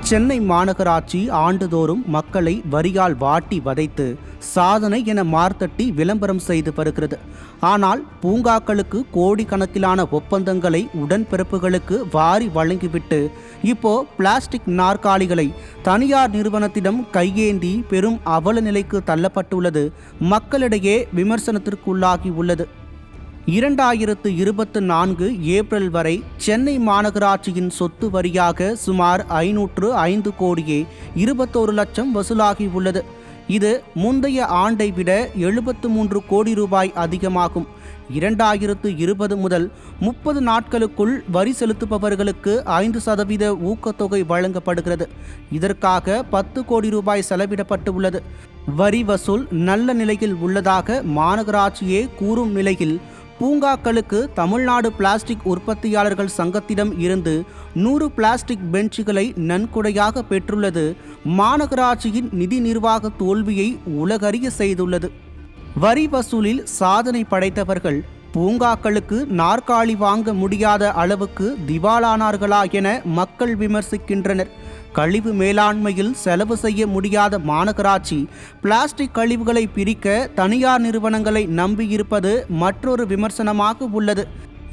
சென்னை மாநகராட்சி ஆண்டுதோறும் மக்களை வரியால் வாட்டி வதைத்து சாதனை என மார்த்தட்டி விளம்பரம் செய்து வருகிறது. ஆனால் பூங்காக்களுக்கு கோடிக்கணக்கிலான ஒப்பந்தங்களை உடன்பிறப்புகளுக்கு வாரி வழங்கிவிட்டு இப்போ பிளாஸ்டிக் நாற்காலிகளை தனியார் நிறுவனத்திடம் கையேந்தி பெரும் அவல நிலைக்கு தள்ளப்பட்டுள்ளது மக்களிடையே விமர்சனத்திற்குள்ளாகி உள்ளது. 2024 ஏப்ரல் வரை சென்னை மாநகராட்சியின் சொத்து வரியாக சுமார் 505 கோடியே 21 லட்சம் வசூலாகி உள்ளது. இது முந்தைய ஆண்டை விட 73 கோடி ரூபாய் அதிகமாகும். 2020 முதல் 30 நாட்களுக்குள் வரி செலுத்துபவர்களுக்கு 5% ஊக்கத்தொகை வழங்கப்படுகிறது. இதற்காக 10 கோடி ரூபாய் செலவிடப்பட்டு உள்ளது. வரி வசூல் நல்ல நிலையில் உள்ளதாக மாநகராட்சியே கூறும் நிலையில் பூங்காக்களுக்கு தமிழ்நாடு பிளாஸ்டிக் உற்பத்தியாளர்கள் சங்கத்திடம் இருந்து 100 பிளாஸ்டிக் பெஞ்சுகளை நன்கொடையாக பெற்றுள்ளது மாநகராட்சியின் நிதி நிர்வாக தோல்வியை உலகறிய செய்துள்ளது. வரி வசூலில் சாதனை படைத்தவர்கள் பூங்காக்களுக்கு நாற்காலி வாங்க முடியாத அளவுக்கு திவாலானார்களா என மக்கள் விமர்சிக்கின்றனர். கழிவு மேலாண்மையில் செலவு செய்ய முடியாத மாநகராட்சி பிளாஸ்டிக் கழிவுகளை பிரிக்க தனியார் நிறுவனங்களை நம்பியிருப்பது மற்றொரு விமர்சனமாக உள்ளது.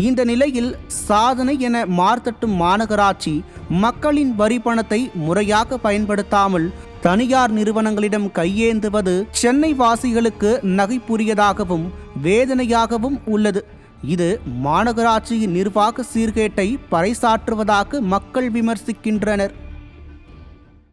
இந்த நிலையில் சாதனை என மார்த்தட்டும் மாநகராட்சி மக்களின் வரி பணத்தை முறையாக பயன்படுத்தாமல் தனியார் நிறுவனங்களிடம் கையேந்துவது சென்னை வாசிகளுக்கு நகைப்புரியதாகவும் வேதனையாகவும் உள்ளது. இது மாநகராட்சியின் நிர்வாக சீர்கேட்டை பறைசாற்றுவதாக மக்கள் விமர்சிக்கின்றனர்.